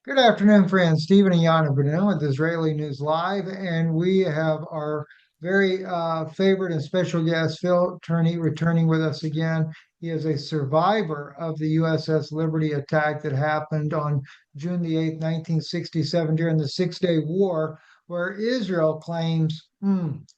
Good afternoon, friends. Stephen and Yana Ben-Nun with Israeli News Live, and we have our very favorite and special guest, Phil Tourney, returning with us again. He is a survivor of the USS Liberty attack that happened on June the 8th, 1967, during the Six-Day War, where Israel claims,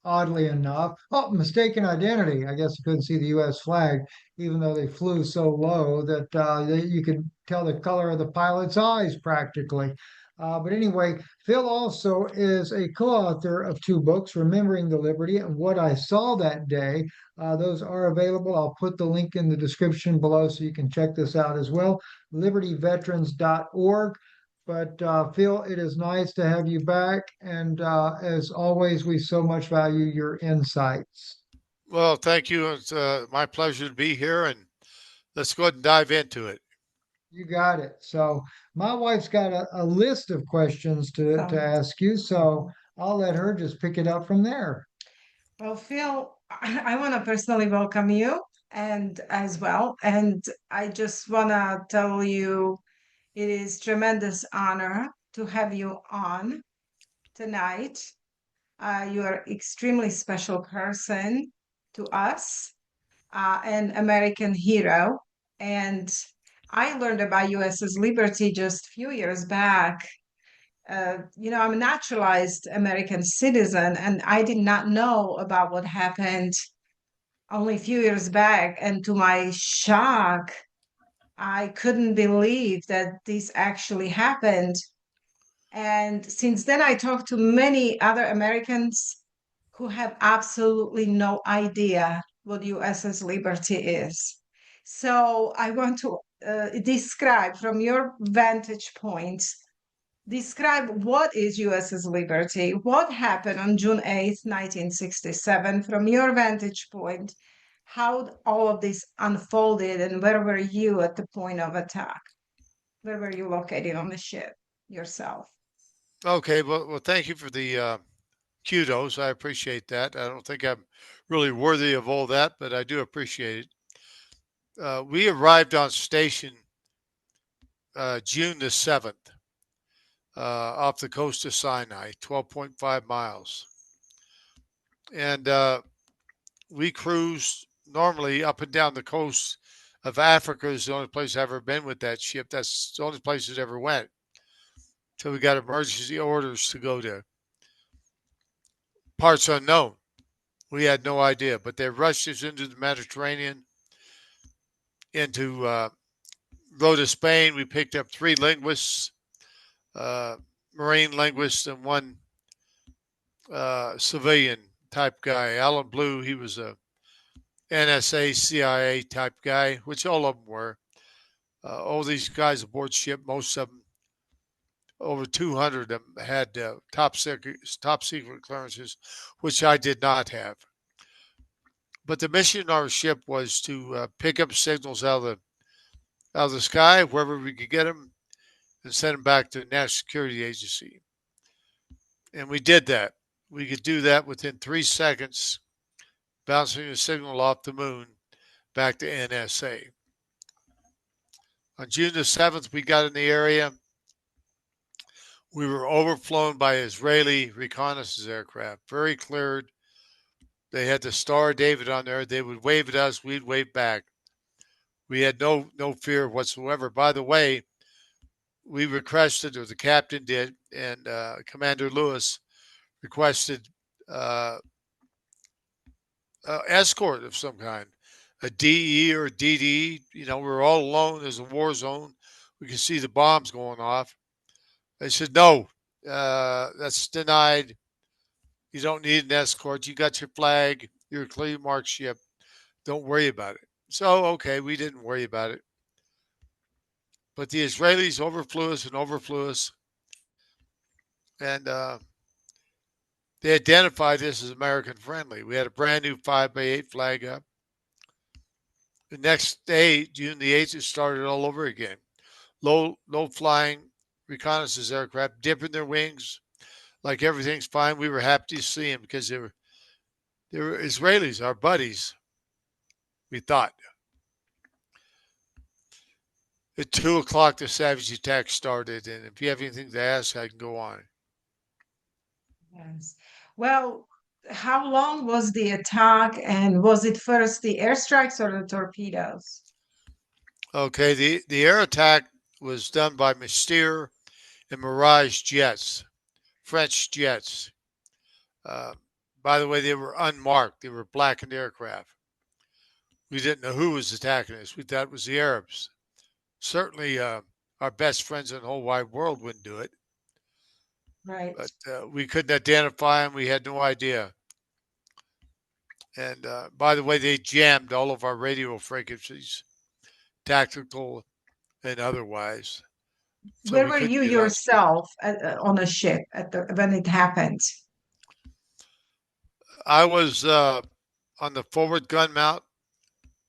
oddly enough, mistaken identity. I guess you couldn't see the U.S. flag, even though they flew so low that you could tell the color of the pilot's eyes practically. But anyway, Phil also is a co-author of two books, Remembering the Liberty and What I Saw That Day. Those are available. I'll put the link in the description below so you can check this out as well. libertyveterans.org. But Phil, it is nice to have you back. And as always, we so much value your insights. Well, thank you. It's my pleasure to be here, and let's go ahead and dive into it. You got it. So my wife's got a list of questions to ask you, so I'll let her just pick it up from there. Well, Phil, I want to personally welcome you and as well. And I just want to tell you it is tremendous honor to have you on tonight. You are extremely special person to us, an American hero. And I learned about USS Liberty just a few years back. I'm a naturalized American citizen, and I did not know about what happened only a few years back. And to my shock, I couldn't believe that this actually happened. And since then, I talked to many other Americans who have absolutely no idea what USS Liberty is. So I want to describe from your vantage point, describe what is USS Liberty, what happened on June 8th, 1967, from your vantage point, how all of this unfolded, and where were you at the point of attack? Where were you located on the ship yourself? Okay, well, thank you for the kudos. I appreciate that. I don't think I'm really worthy of all that, but I do appreciate it. We arrived on station June the 7th off the coast of Sinai, 12.5 miles. And we cruised normally up and down the coast of Africa is the only place I've ever been with that ship. That's the only place it ever went. So we got emergency orders to go to parts unknown. We had no idea, but they rushed us into the Mediterranean, into go to Spain. We picked up three linguists, uh, marine linguists, and one civilian type guy. Alan Blue, he was a NSA, CIA type guy, which all of them were. All these guys aboard ship, most of them, over 200 of them, had top secret clearances, which I did not have. But the mission on our ship was to pick up signals out of the sky, wherever we could get them, and send them back to the National Security Agency. And we did that. We could do that within 3 seconds, bouncing a signal off the moon back to NSA. On June the 7th, we got in the area. We were overflown by Israeli reconnaissance aircraft, very cleared. They had the Star of David on there. They would wave at us, we'd wave back. We had no fear whatsoever. By the way, we requested, or the captain did, and Commander Lewis requested uh, escort of some kind, a DE or a DD. You know, we were all alone. There's a war zone. We could see the bombs going off. They said, no, that's denied. You don't need an escort. You got your flag. You're a clearly marked ship. Don't worry about it. So, okay, we didn't worry about it. But the Israelis overflew us and overflew us. And they identified this as American friendly. We had a brand new 5x8 flag up. The next day, June the 8th, it started all over again. Low flying reconnaissance aircraft dipping their wings like everything's fine. We were happy to see them because they were Israelis, our buddies, we thought. At 2 o'clock, the savage attack started. And if you have anything to ask, I can go on. Yes. Well, how long was the attack, and was it first the airstrikes or the torpedoes? Okay, the air attack was done by Mystère and Mirage jets, French jets. Uh, by the way, they were unmarked. They were blackened aircraft. We didn't know who was attacking us. We thought it was the Arabs. Certainly, our best friends in the whole wide world wouldn't do it. Right. But we couldn't identify them. We had no idea. And by the way, they jammed all of our radio frequencies, tactical and otherwise. So Where we were couldn't you get on ship. yourself on a ship when it happened? I was on the forward gun mount.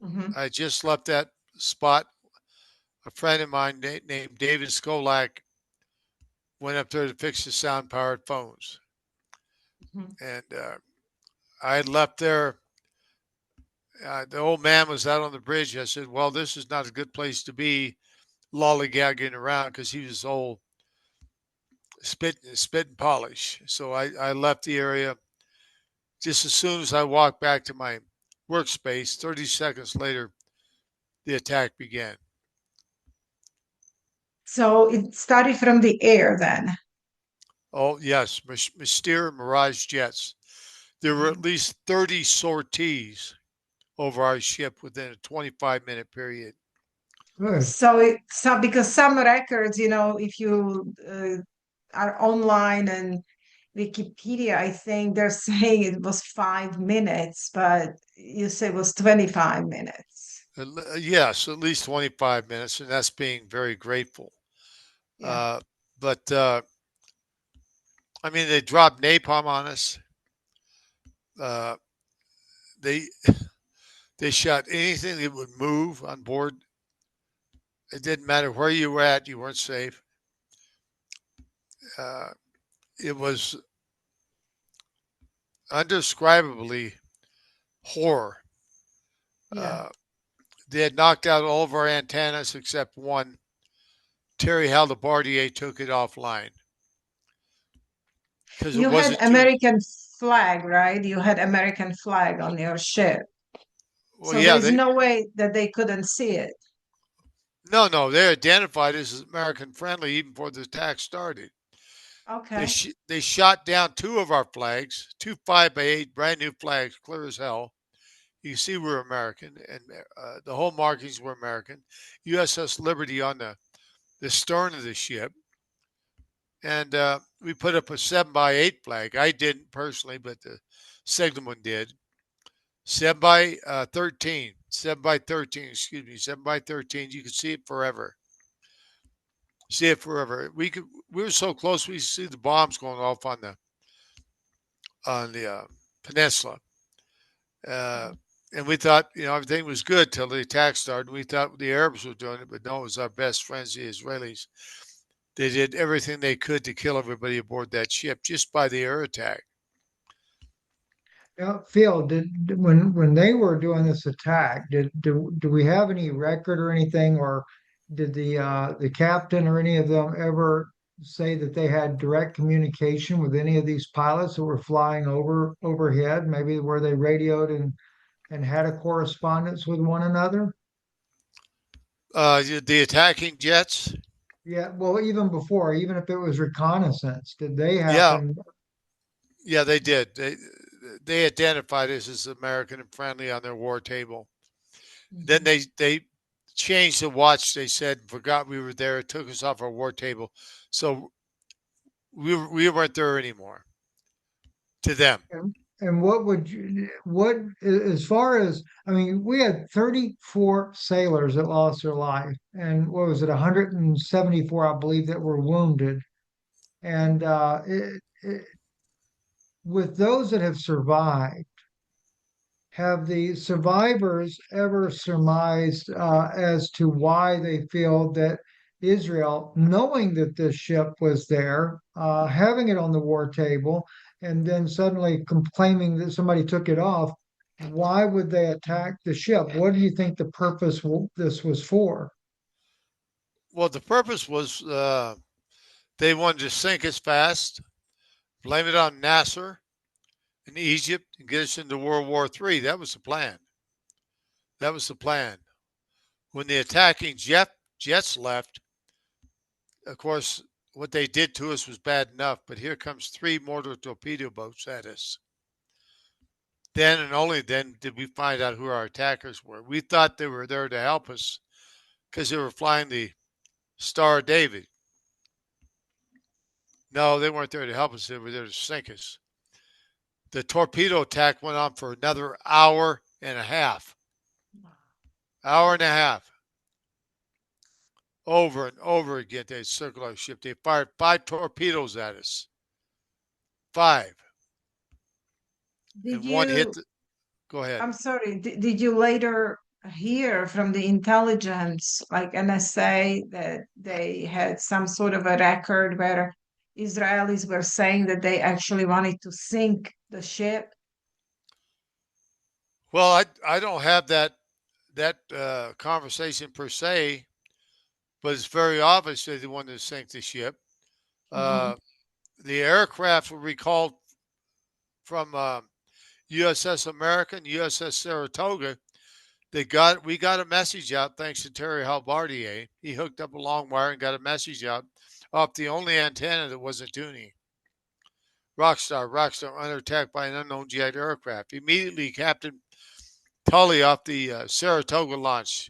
Hmm. I just left that spot. A friend of mine named David Skolak went up there to fix the sound powered phones. Hmm. And I had left there. The old man was out on the bridge. I said, well, this is not a good place to be lollygagging around because he was old, spit and polish. So I left the area. Just as soon as I walked back to my workspace, 30 seconds later, the attack began. So it started from the air then. Oh, yes, Mystère Mirage jets. There were at least 30 sorties over our ship within a 25-minute period. Good. So because some records, if you are online and Wikipedia, I think they're saying it was 5 minutes, but you say it was 25 minutes. Yes, at least 25 minutes, and that's being very grateful. Yeah. But I mean, they dropped napalm on us. Uh, they they shot anything that would move on board. It didn't matter where you were at; you weren't safe. Uh, it was undescribably horror. Yeah. Uh, they had knocked out all of our antennas except one. Terry Haldebardier took it offline because it You had wasn't too. American flag, right? You had American flag on your ship. Well, So yeah, there's they no way that they couldn't see it. no, they identified us as American friendly even before the attack started. Okay. They shot down two of our flags, two 5x8 brand new flags, clear as hell. You see, we're American, and the whole markings were American. USS Liberty on the stern of the ship, and we put up a 7x8 flag. I didn't personally, but the signalman did. 7x13, 7x13. Excuse me, 7x13. You could see it forever. See it forever. We were so close. We see the bombs going off on the peninsula, uh, and we thought everything was good till the attack started. We thought the Arabs were doing it, but no, it was our best friends, the Israelis. They did everything they could to kill everybody aboard that ship just by the air attack. Now, Phil, when they were doing this attack, do we have any record or anything, or did the captain or any of them ever say that they had direct communication with any of these pilots that were flying overhead, maybe where they radioed and had a correspondence with one another? The attacking jets, Yeah, well, even before, even if it was reconnaissance, did they yeah, happen? yeah, they did. They identified us as American and friendly on their war table. Then Mhm. they changed the watch. They said forgot we were there. It took us off our war table, so we weren't there anymore. To them, And what would you, as far as, I mean, we had 34 sailors that lost their life, and what was it, 174, I believe, that were wounded. And with those that have survived, have the survivors ever surmised as to why they feel that Israel, knowing that this ship was there, having it on the war table, and then suddenly claiming that somebody took it off, why would they attack the ship? What do you think the purpose this was for? Well, the purpose was they wanted to sink us fast, blame it on Nasser in Egypt, and get us into World War III. That was the plan. That was the plan. When the attacking jets left, of course, what they did to us was bad enough, but here comes 3 mortar torpedo boats at us. Then and only then did we find out who our attackers were. We thought they were there to help us because they were flying the Star David. No, they weren't there to help us. They were there to sink us. The torpedo attack went on for another hour and a half. Hour and a half. Over and over again, they circled our ship. They fired 5 torpedoes at us. 5. Did And one hit you, the, go ahead. I'm sorry, did you later hear from the intelligence, like NSA, that they had some sort of a record where Israelis were saying that they actually wanted to sink the ship? Well, I don't have that conversation per se, but it's very obvious that they wanted to sink the ship. Mhm. Uh, the aircraft were recalled from USS American, USS Saratoga. We got a message out thanks to Terry Halbardier. He hooked up a long wire and got a message out off the only antenna that wasn't tuning. Rockstar, under attack by an unknown jet aircraft. Immediately, Captain Tully off the Saratoga launch.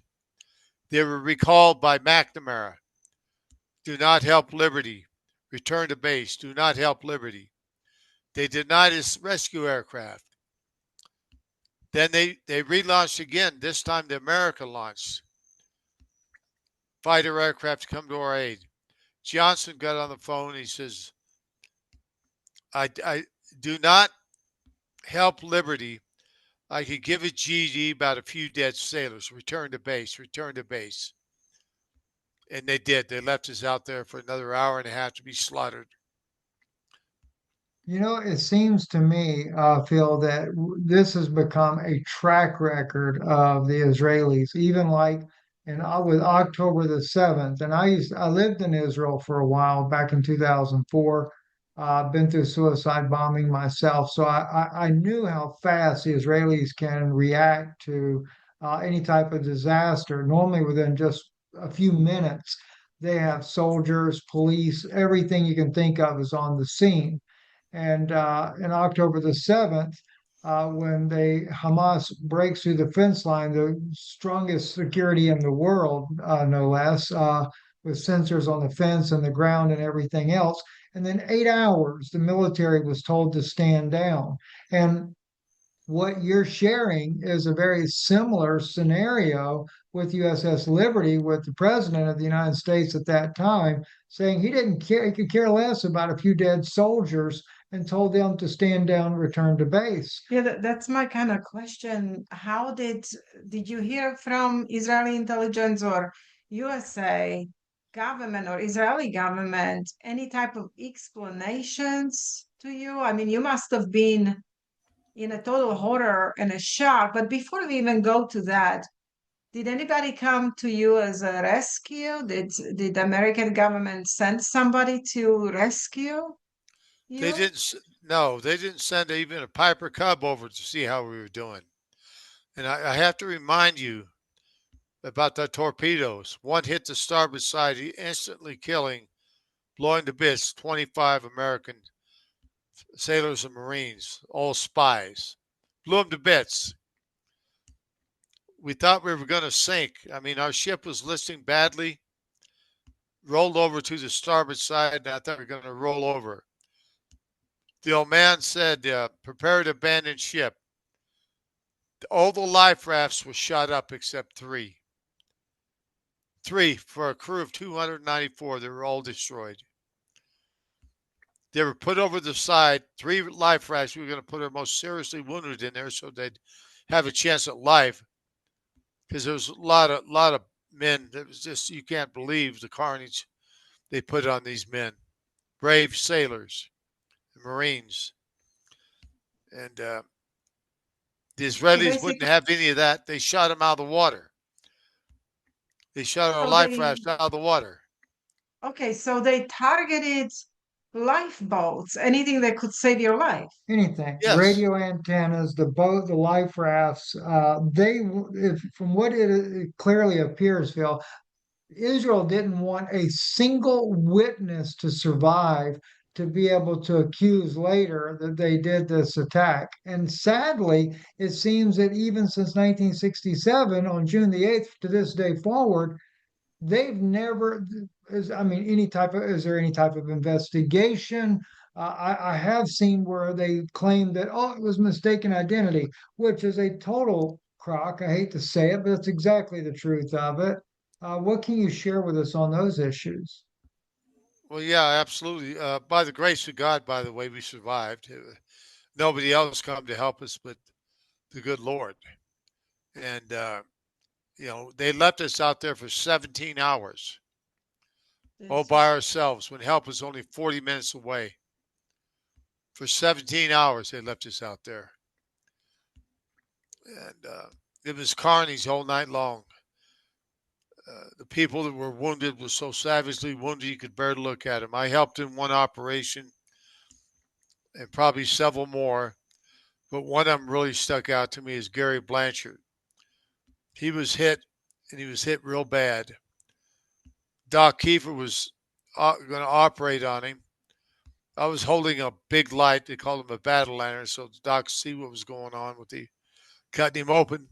They were recalled by McNamara. Do not help Liberty. Return to base. Do not help Liberty. They denied his rescue aircraft. Then they relaunched again. This time the American launched. Fighter aircraft to come to our aid. Johnson got on the phone. He says, I do not help Liberty. I could give a GD about a few dead sailors. Return to base. Return to base. And they did. They left us out there for another hour and a half to be slaughtered. You know, it seems to me, Phil, that this has become a track record of the Israelis, even like with October the 7th. And I lived in Israel for a while back in 2004. Been through suicide bombing myself, so I knew how fast the Israelis can react to any type of disaster. Normally, within just a few minutes, they have soldiers, police, everything you can think of is on the scene. And in October the 7th, when Hamas breaks through the fence line, the strongest security in the world, no less, with sensors on the fence and the ground and everything else. And then 8 hours, the military was told to stand down. And what you're sharing is a very similar scenario with USS Liberty, with the president of the United States at that time saying he didn't care, he could care less about a few dead soldiers and told them to stand down, return to base. Yeah, that's my kind of question. How did you hear from Israeli intelligence or USA government or Israeli government any type of explanations to you? I mean, you must have been in a total horror and a shock. But before we even go to that, did anybody come to you as a rescue? Did the American government send somebody to rescue They you? didn't. No, they didn't send even a Piper Cub over to see how we were doing. And I have to remind you about the torpedoes. One hit the starboard side, instantly killing, blowing to bits 25 American sailors and Marines, all spies. Blew them to bits. We thought we were going to sink. I mean, our ship was listing badly, rolled over to the starboard side, and I thought we were going to roll over. The old man said, prepare to abandon ship. All the life rafts were shot up except 3. 3 for a crew of 294. They were all destroyed. They were put over the side. 3 life rafts. We were going to put our most seriously wounded in there so they'd have a chance at life. Because there was a lot of men that was just, you can't believe the carnage they put on these men. Brave sailors, Marines. And the So Israelis wouldn't basically, have any of that. They shot them out of the water. They shot our So life they rafts out of the water. Okay, so they targeted lifeboats, anything that could save your life. Anything, Yes. radio antennas, the boat, the life rafts. From what it clearly appears, Phil, Israel didn't want a single witness to survive to be able to accuse later that they did this attack. And sadly, it seems that even since 1967, on June the 8th to this day forward, they've never is there any type of investigation? I have seen where they claim that, oh, it was mistaken identity, which is a total crock. I hate to say it, but that's exactly the truth of it. What can you share with us on those issues? Well, yeah, absolutely. By the grace of God, by the way, we survived. Nobody else come to help us but the good Lord. And, they left us out there for 17 hours all This by is ourselves when help was only 40 minutes away. For 17 hours, they left us out there. And it was carnage all night long. The people that were wounded were so savagely wounded you could barely look at them. I helped in one operation and probably several more, but one of them really stuck out to me is Gary Blanchard. He was hit, and he was hit real bad. Doc Kiefer was going to operate on him. I was holding a big light. They called him a battle lantern, so the doc could see what was going on with the cutting him open.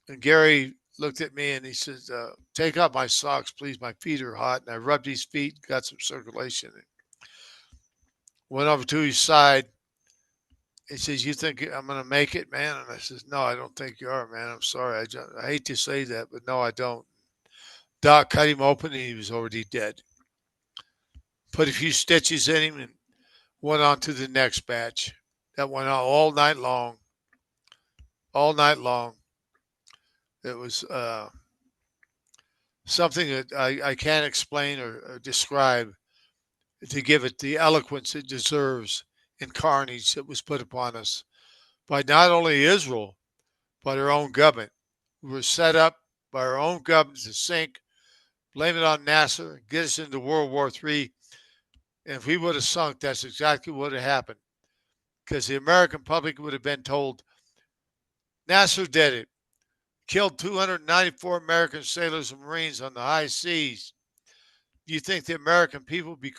And Gary looked at me and he says, "Take off my socks, please. My feet are hot." And I rubbed his feet, got some circulation. Went over to his side. He says, "You think I'm going to make it, man?" And I says, "No, I don't think you are, man. I'm sorry. I hate to say that, but no, I don't." Doc cut him open and he was already dead. Put a few stitches in him and went on to the next batch. That went on all night long. All night long. It was something that I can't explain or describe to give it the eloquence it deserves in carnage that was put upon us by not only Israel, but our own government. We were set up by our own government to sink, blame it on NASA, get us into World War III. And if we would have sunk, that's exactly what would have happened. Because the American public would have been told, NASA did it, killed 294 American sailors and Marines on the high seas. Do you think the American people would be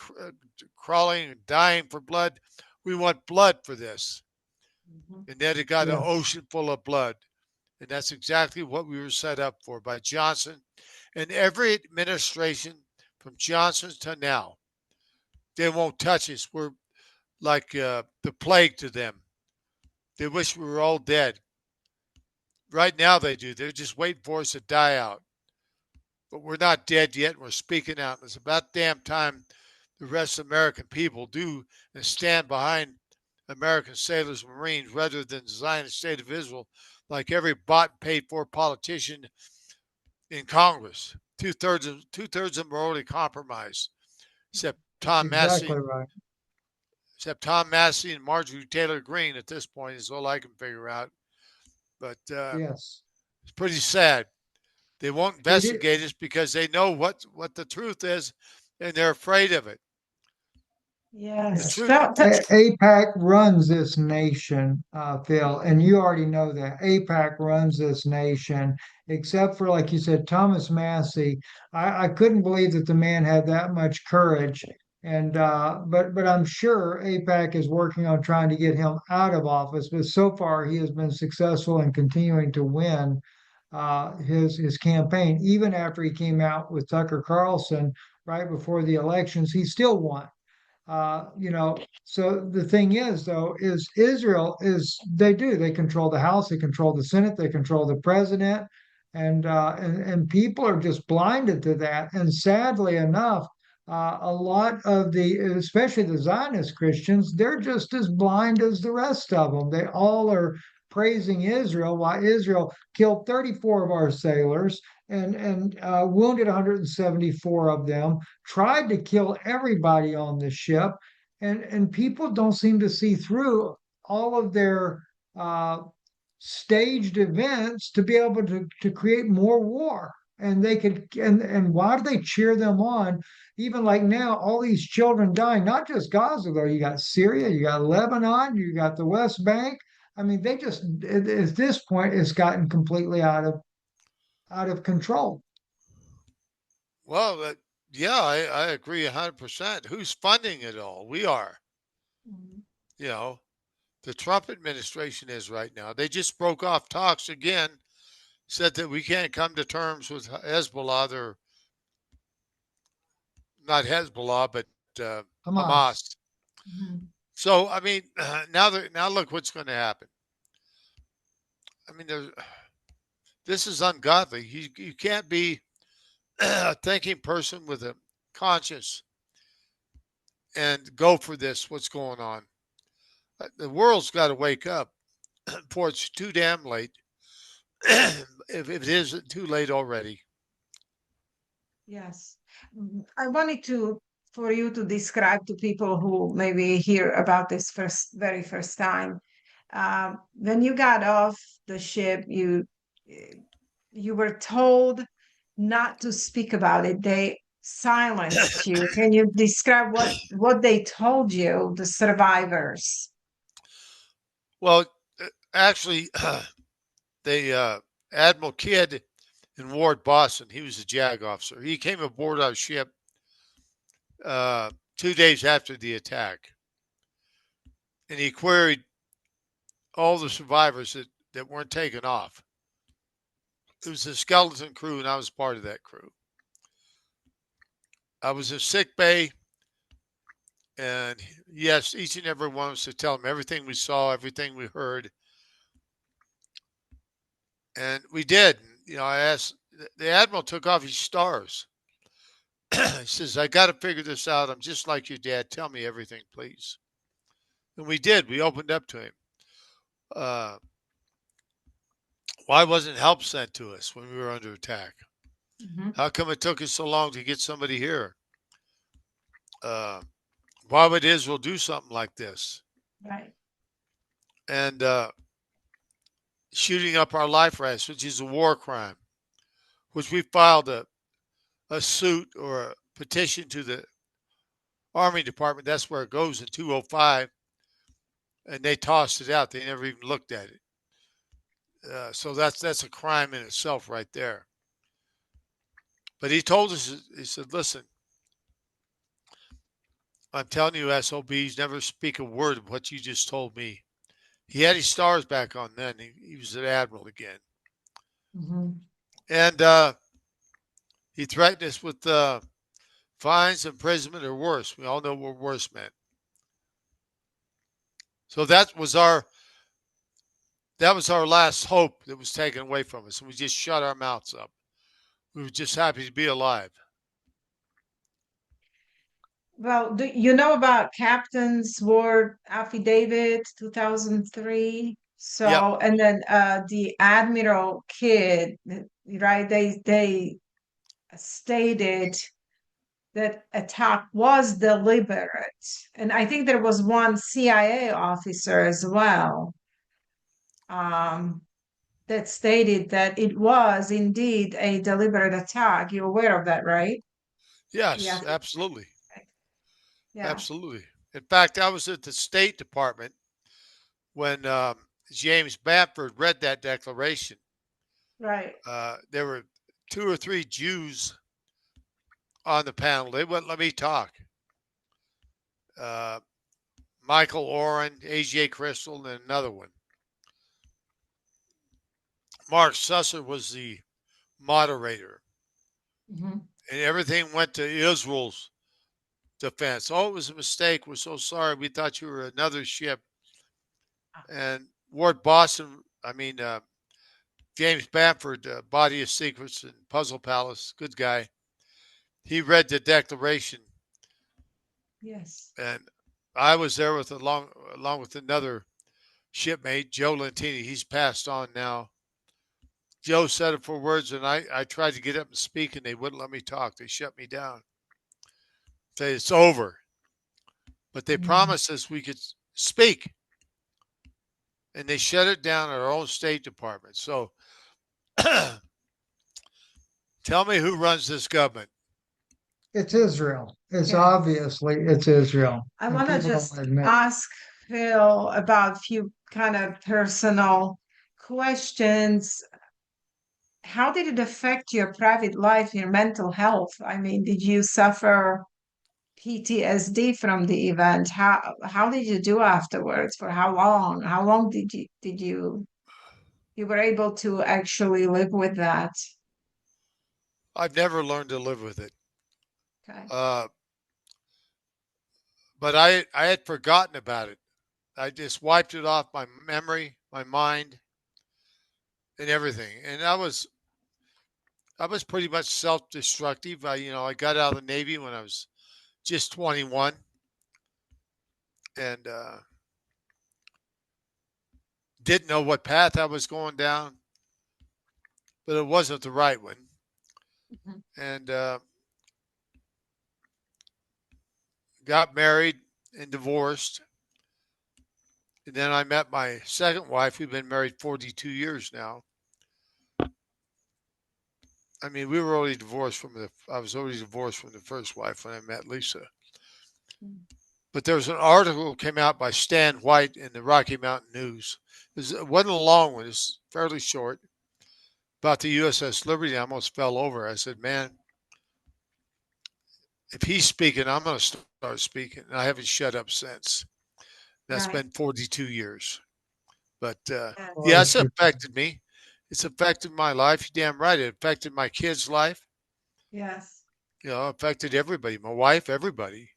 crawling and dying for blood? We want blood for this. Mhm. And then it got an Yes, ocean full of blood. And that's exactly what we were set up for by Johnson and every administration from Johnson to now. They won't touch us. We're like the plague to them. They wish we were all dead. Right now they do. They're just waiting for us to die out. But we're not dead yet. We're speaking out. And it's about damn time the rest of the American people do and stand behind American sailors and Marines rather than the Zionist state of Israel like every bought and paid for politician in Congress. Two thirds of them are already compromised, except that's Tom exactly Massey, right. except Tom Massey and Marjorie Taylor Greene at this point is all I can figure out. But Yes, it's pretty sad. They won't it is. investigate us because they know what the truth is, and they're afraid of it. The Yes. truth. Well, APAC runs this nation, Phil, and you already know that. APAC runs this nation, except for, like you said, Thomas Massey. I couldn't believe that the man had that much courage. And but I'm sure APAC is working on trying to get him out of office. But so far, he has been successful in continuing to win his campaign. Even after he came out with Tucker Carlson right before the elections, he still won. So the thing is, though, is Israel is they control the House, they control the Senate, they control the president, and people are just blinded to that. And sadly enough, a lot of especially the Zionist Christians, they're just as blind as the rest of them. They all are praising Israel, while Israel killed 34 of our sailors and wounded 174 of them, tried to kill everybody on the ship, and people don't seem to see through all of their uh, staged events to be able to create more war. and they could, and why do they cheer them on? Even like now, all these children dying, not just Gaza though. You got Syria, you got Lebanon, you got the West Bank. I mean, they just at this point it's gotten completely out of control. Well, yeah, I agree 100%. Who's funding it all? We are. Mhm. You know, the Trump administration is right now. They just broke off talks again, said that we can't come to terms with Hezbollah. They're not Hezbollah, but Hamas. Hamas. Mhm. So, I mean, now look what's going to happen. I mean, this is ungodly. You can't be a thinking person with a conscience and go for this. What's going on? The world's got to wake up before it's too damn late. If it isn't too late already. Yes. I wanted to for you to describe to people who maybe hear about this very first time. When you got off the ship, you were told not to speak about it. They silenced you. Can you describe what they told you, the survivors? Well, actually, the Admiral Kidd in Ward Boston, he was a JAG officer. He came aboard our ship uh, 2 days after the attack, and he queried all the survivors that weren't taken off. It was a skeleton crew, and I was part of that crew. I was in sick bay, and yes, each and every one of us to tell him everything we saw, everything we heard, and we did. You know, I asked the admiral took off his stars. He says, "I got to figure this out. I'm just like your dad. Tell me everything, please." And we did. We opened up to him. Uh, why wasn't help sent to us when we were under attack? Mhm. How come it took us so long to get somebody here? Uh, why would Israel do something like this? Right. And shooting up our life rafts, which is a war crime, which we filed a suit or a petition to the Army Department. That's where it goes in 205, and they tossed it out. They never even looked at it. So that's a crime in itself, right there. But he told us, he said, "Listen, I'm telling you, SOBs, never speak a word of what you just told me." He had his stars back on then. He was an admiral again. Mhm. And he threatened us with fines, imprisonment, or worse. We all know what worse meant. So that was our last hope that was taken away from us, and we just shut our mouths up. We were just happy to be alive. Well, do you know about Captain's Ward Affidavit 2003? Yep. So, and then the Admiral Kidd, right? They stated that attack was deliberate, and I think there was one CIA officer as well um, that stated that it was indeed a deliberate attack. You're aware of that, right? Yes, Yeah. absolutely. Yeah. Absolutely. In fact, I was at the State Department when James Bamford read that declaration. Right. There were two or three Jews on the panel. They wouldn't let me talk. Uh, Michael Oren, A.J. Crystal, and another one. Mark Susser was the moderator, Mhm. and everything went to Israel's defense. Oh, it was a mistake. We're so sorry. We thought you were another ship. And Ward Boston, James Bamford, Body of Secrets and Puzzle Palace, good guy. He read the declaration, Yes. and I was there with along with another shipmate, Joe Lentini. He's passed on now. Joe said it for words, and I tried to get up and speak, and they wouldn't let me talk. They shut me down. Say it's over, but they Mhm. promised us we could speak, and they shut it down at our own State Department. So to Tell me who runs this government. It's Israel. It's Yes. obviously it's Israel. I And want to people don't just admit. ask Phil about a few kind of personal questions. How did it affect your private life, your mental health? I mean, did you suffer PTSD from the event? How did you do afterwards? For how long? How long did you were able to actually live with that? I've never learned to live with it. Okay. But I had forgotten about it. I just wiped it off my memory, my mind, and everything. And I was pretty much self-destructive. I got out of the Navy when I was just 21, and didn't know what path I was going down, but it wasn't the right one. Mhm. And got married and divorced. And then I met my second wife. We've been married 42 years now. I mean, we were already divorced I was already divorced from the first wife when I met Lisa. Mm. But there was an article came out by Stan White in the Rocky Mountain News. It wasn't a long one. It's fairly short about the USS Liberty. I almost fell over. I said, man, if he's speaking, I'm going to start speaking. And I haven't shut up since. That's Right. been 42 years. But Yes. yeah, it's affected me. It's affected my life. You're damn right. It affected my kids' life. Yes. Affected everybody. My wife, everybody.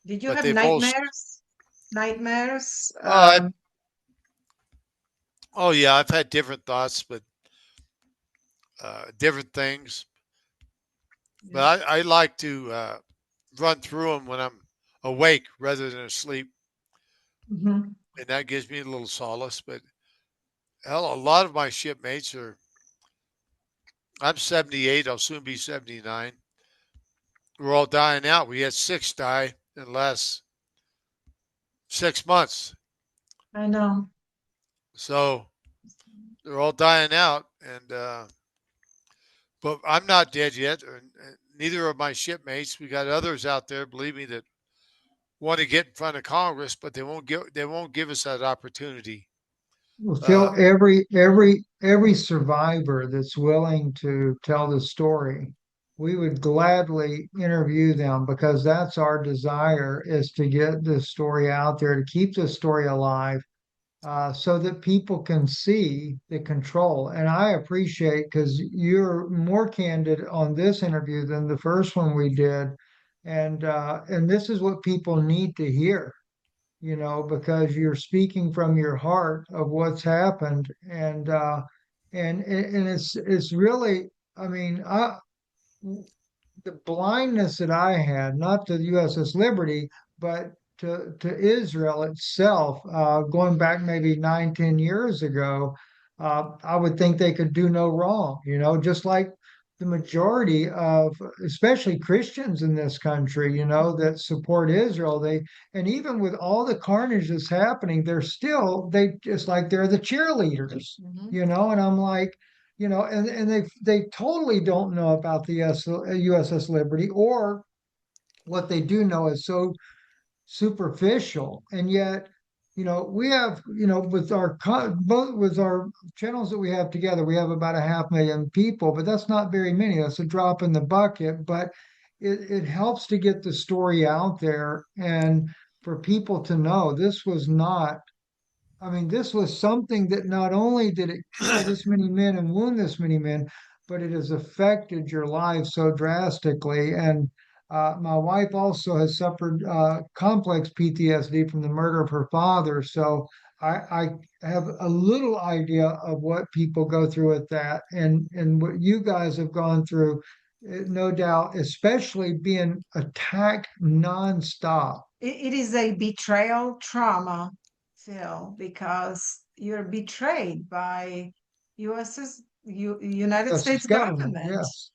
Did you But have they've all. nightmares? Nightmares? Uh, oh yeah, I've had different thoughts, but different things. But I like to run through them when I'm awake rather than asleep, Mhm. and that gives me a little solace. But hell, a lot of my shipmates are. I'm 78. I'll soon be 79. We're all dying out. We had 6 die in the last 6 months. I know. So they're all dying out, and but I'm not dead yet. Or, neither of my shipmates. We got others out there, believe me, that want to get in front of Congress, but they won't give us that opportunity. Well, Uh, Phil, every survivor that's willing to tell the story, we would gladly interview them because that's our desire is to get this story out there, to keep this story alive, so that people can see the control. And I appreciate because you're more candid on this interview than the first one we did, and this is what people need to hear, because you're speaking from your heart of what's happened, and it's really, I mean, the blindness that I had, not to the USS Liberty, but to Israel itself, going back maybe 9, 10 years ago, I would think they could do no wrong, just like the majority of, especially Christians in this country, that support Israel. And even with all the carnage that's happening, they just like they're the cheerleaders, Mhm. and I'm like, and they totally don't know about the USS Liberty, or what they do know is so superficial. And yet, we have, with both with our channels that we have together, we have about 500,000 people, but that's not very many. That's a drop in the bucket, but it helps to get the story out there and for people to know this was not, I mean, this was something that not only did it kill this many men and wound this many men, but it has affected your life so drastically. And my wife also has suffered complex PTSD from the murder of her father. So I have a little idea of what people go through with that, and what you guys have gone through, no doubt, especially being attacked nonstop. It is a betrayal trauma, Phil, because you're betrayed by United That's States his government, government. yes.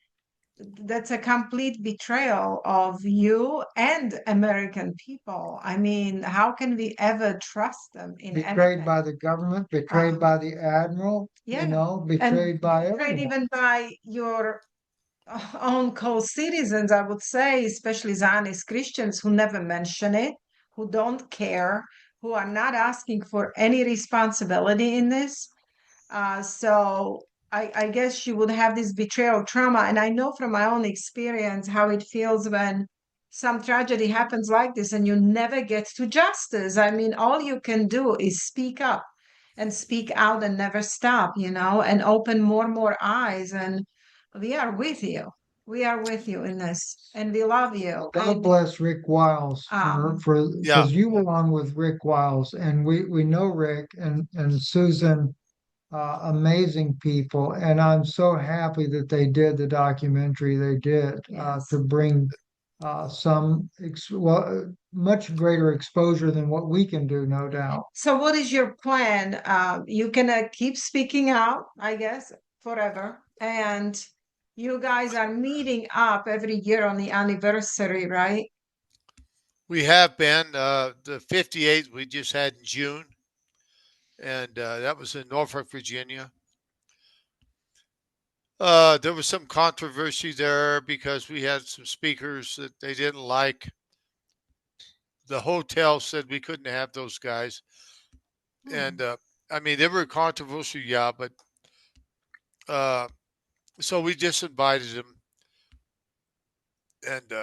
That's a complete betrayal of you and American people. I mean, how can we ever trust them in Betrayed anything? by the government, betrayed Um, by the admiral, yeah, and betrayed by betrayed everyone. even by your own co-citizens, I would say, especially Zionist Christians who never mention it, who don't care, who are not asking for any responsibility in this. So I guess she would have this betrayal trauma. And I know from my own experience how it feels when some tragedy happens like this and you never get to justice. I mean, all you can do is speak up and speak out and never stop, and open more and more eyes. And we are with you. We are with you in this, and we love you. God And bless Rick Wiles for Yeah. because you were on with Rick Wiles, and we know Rick and Susan, amazing people, and I'm so happy that they did the documentary they did to yes. bring much greater exposure than what we can do, no doubt. So what is your plan? You can keep speaking out, I guess, forever. And you guys are meeting up every year on the anniversary, right? We have been. The 58th we just had in June, and that was in Norfolk, Virginia. There was some controversy there because we had some speakers that they didn't like. The hotel said we couldn't have those guys, Hmm. and I mean they were controversial, yeah, but uh, so we just invited them, and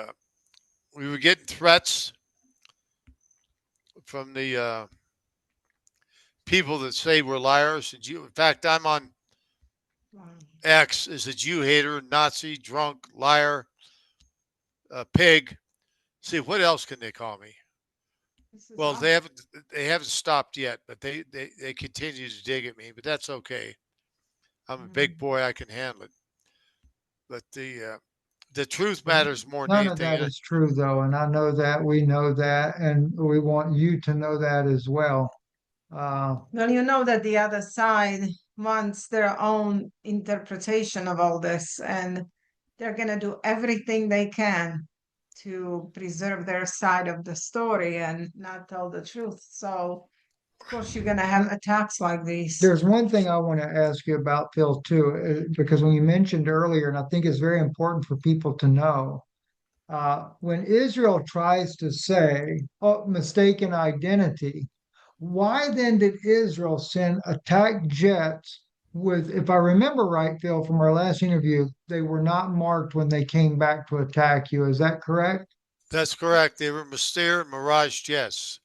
we were getting threats from the people that say we're liars. And in fact, I'm on Wow. X as a Jew hater, Nazi, drunk, liar, pig. See, what else can they call me? This is Well, awesome. they haven't stopped yet, but they continue to dig at me. But that's okay. I'm a big Mhm. boy. I can handle it. But the truth Well, matters more than none of anything. that is true, though, and I know that we know that, and we want you to know that as well. Uh, Well, you know that the other side wants their own interpretation of all this, and they're going to do everything they can to preserve their side of the story and not tell the truth. So, of course, you're going to have attacks like these. there's one thing I want to ask you about, Phil, too, because when you mentioned earlier, and I think it's very important for people to know, when Israel tries to say, oh, mistaken identity, why then did Israel send attack jets with, if I remember right, Phil, from our last interview, they were not marked when they came back to attack you. Is that correct? That's correct. They were Mystere Mirage jets,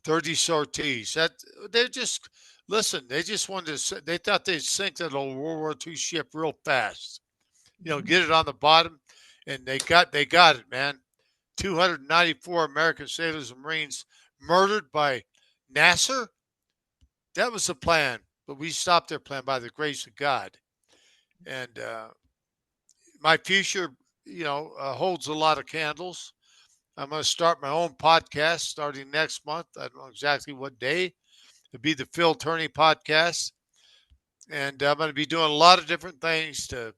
30 sorties. That they just listen. They just wanted to. They thought they'd sink that old World War II ship real fast. Get it on the bottom, and they got it, man. 294 American sailors and Marines murdered by Nasser. That was the plan, but we stopped their plan by the grace of God. And my future, holds a lot of candles. I'm going to start my own podcast starting next month. I don't know exactly what day. It'll be the Phil Tourney podcast. And I'm going to be doing a lot of different things to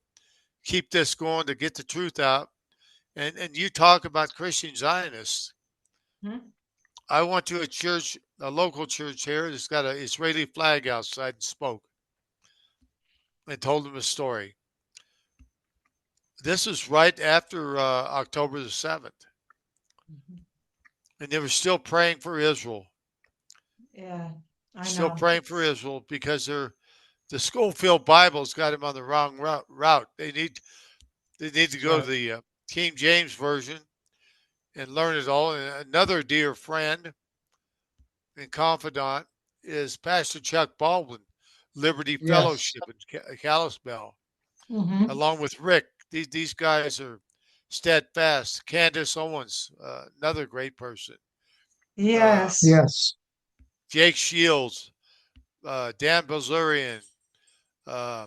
keep this going, to get the truth out. And you talk about Christian Zionists. Hmm? I went to a church, a local church here that's got an Israeli flag outside and spoke and told them a story. This was right after October the 7th. Mhm. And they were still praying for Israel, Yeah, I still know. praying for Israel because the Schofield Bible's got him on the wrong route. They need to That's go to right. the King James version and learn it all. And another dear friend and confidant is Pastor Chuck Baldwin, Liberty Yes. Fellowship in Kalispell, Hmm. along with Rick. These guys are steadfast. Candace Owens, another great person. Uh, Yes. Yes. Jake Shields, Dan Bazurian, uh,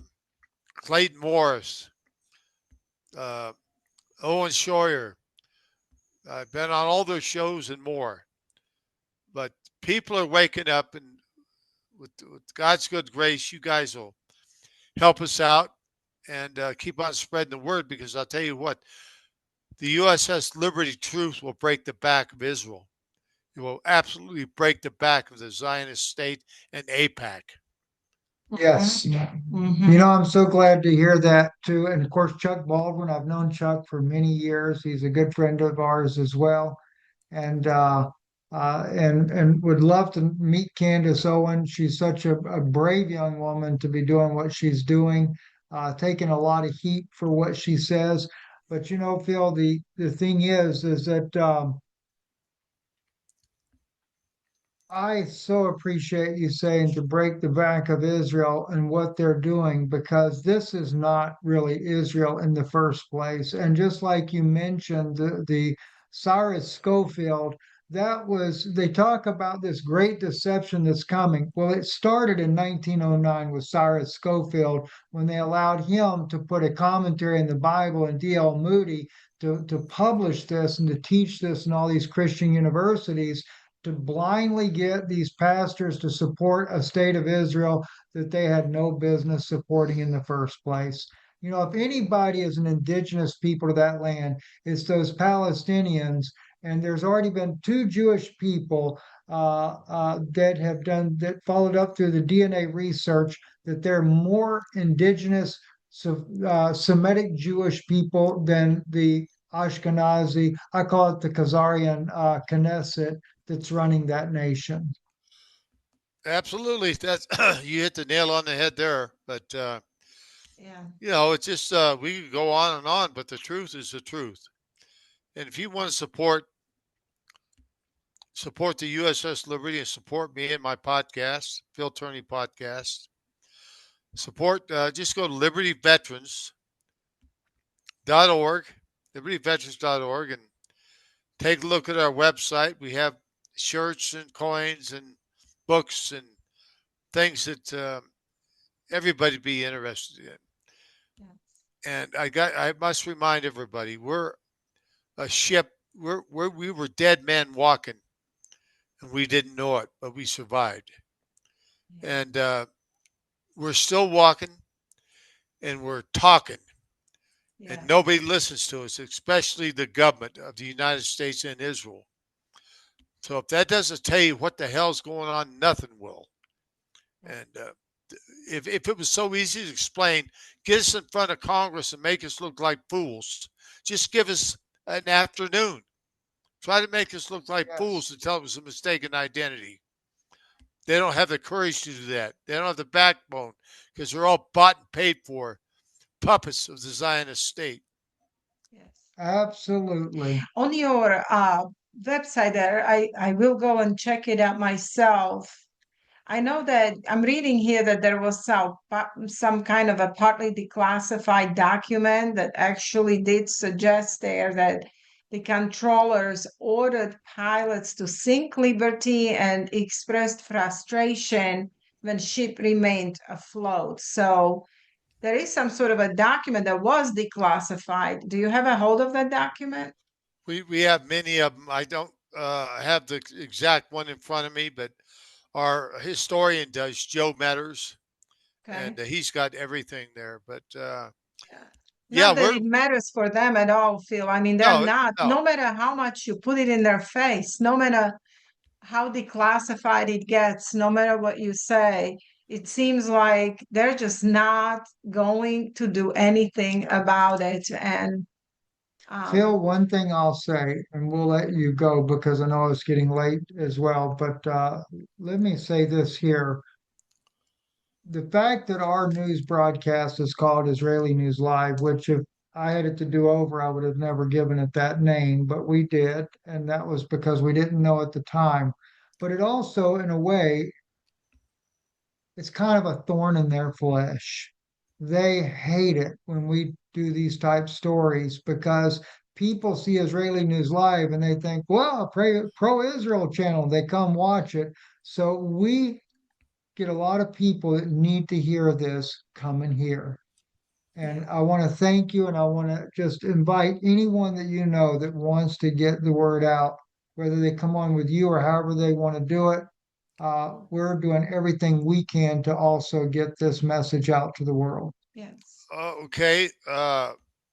Clayton Morris, uh, Owen Schroyer. I've been on all their shows and more. But people are waking up, and with God's good grace, you guys will help us out and keep on spreading the word because I'll tell you what, the USS Liberty truth will break the back of Israel. It will absolutely break the back of the Zionist state and APAC. Yes. Mhm. I'm so glad to hear that too. And of course, Chuck Baldwin, I've known Chuck for many years. He's a good friend of ours as well. And and would love to meet Candace Owen. She's such a brave young woman to be doing what she's doing, taking a lot of heat for what she says. But Phil, the thing is that I so appreciate you saying to break the back of Israel and what they're doing because this is not really Israel in the first place. And just like you mentioned, the Cyrus Schofield, they talk about this great deception that's coming. Well, it started in 1909 with Cyrus Schofield when they allowed him to put a commentary in the Bible and D.L. Moody to publish this and to teach this in all these Christian universities to blindly get these pastors to support a state of Israel that they had no business supporting in the first place. If anybody is an indigenous people to that land, it's those Palestinians. And there's already been two Jewish people that followed up through the DNA research that they're more indigenous Semitic Jewish people than the Ashkenazi. I call it the Khazarian Knesset that's running that nation. Absolutely. That's you hit the nail on the head there. But Yeah. it's just we could go on and on, but the truth is the truth. And if you want to support the USS Liberty and support me and my podcast, Phil Tourney podcast, just go to libertyveterans.org, libertyveterans.org, and take a look at our website. We have shirts and coins and books and things that everybody be interested in. Yes. And I must remind everybody, we're a ship. We were dead men walking, and we didn't know it, but we survived. Yeah. And we're still walking, and we're talking, and Yes. nobody listens to us, especially the government of the United States and Israel. So if that doesn't tell you what the hell's going on, nothing will. And if it was so easy to explain, get us in front of Congress and make us look like fools. Just give us an afternoon. Try to make us look like Yes. fools and tell it was a mistaken identity. They don't have the courage to do that. They don't have the backbone because they're all bought and paid for puppets of the Zionist state. Yes. Absolutely. On your website there, I will go and check it out myself. I know that I'm reading here that there was some kind of a partly declassified document that actually did suggest there that the controllers ordered pilots to sink Liberty and expressed frustration when ship remained afloat. So there is some sort of a document that was declassified. Do you have a hold of that document? We have many of them. I don't have the exact one in front of me, but our historian does, Joe Metters, Okay. and he's got everything there. But Yeah. yeah, Not that it matters for them at all, Phil. I mean, they're no, not, no. no matter how much you put it in their face, no matter how declassified it gets, no matter what you say, it seems like they're just not going to do anything about it. And Phil, one thing I'll say, and we'll let you go because I know it's getting late as well, but let me say this here. The fact that our news broadcast is called Israeli News Live, which if I had it to do over, I would have never given it that name, but we did, and that was because we didn't know at the time. But it also, in a way, it's kind of a thorn in their flesh. They hate it when we do these type stories because people see Israeli News Live and they think, well, pro-Israel channel, they come watch it. So we get a lot of people that need to hear this come and hear. yeah, And I want to thank you and I want to just invite anyone that you know that wants to get the word out, whether they come on with you or however they want to do it. We're doing everything we can to also get this message out to the world. yes. Okay,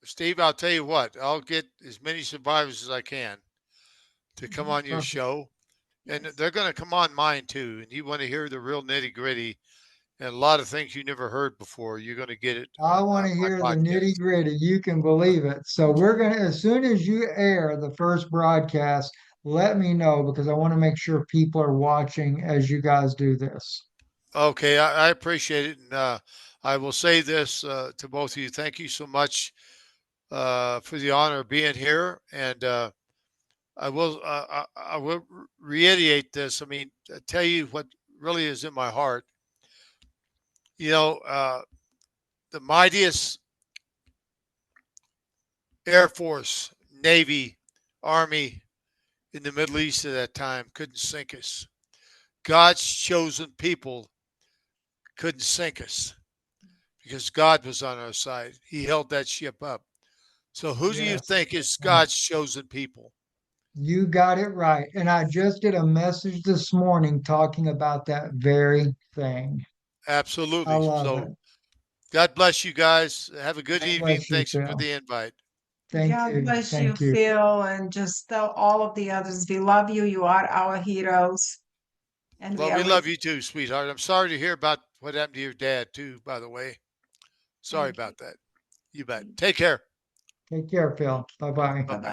Steve, I'll tell you what. I'll get as many survivors as I can to come Mhm. on your Perfect. show, and Yes. they're going to come on mine too. And you want to hear the real nitty gritty, and a lot of things you never heard before. You're going to get it I on want to my hear the podcast. nitty gritty. You can believe it. So we're going to, as soon as you air the first broadcast, let me know because I want to make sure people are watching as you guys do this. Okay, I appreciate it, and I will say this to both of you. Thank you so much for the honor of being here, and I will reiterate this. I mean, tell you what really is in my heart. You know, the mightiest Air Force, Navy, Army in the Middle East at that time couldn't sink us. God's chosen people couldn't sink us because God was on our side. He held that ship up. So who do you Yes. think is God's chosen people? You got it right. And I just did a message this morning talking about that very thing. I Absolutely. love So it. God bless you guys. Have a good God evening. bless you, Thanks for Phil. the invite. Thank God you. bless you, Thank you. Phil, and just tell all of the others we love you. You are our heroes, and we Well, are we with love you. you too, sweetheart. I'm sorry to hear about what happened to your dad, too, by the way. Sorry Thank you. about that. You bet. Take care. Take care, Phil. Bye bye. Bye bye.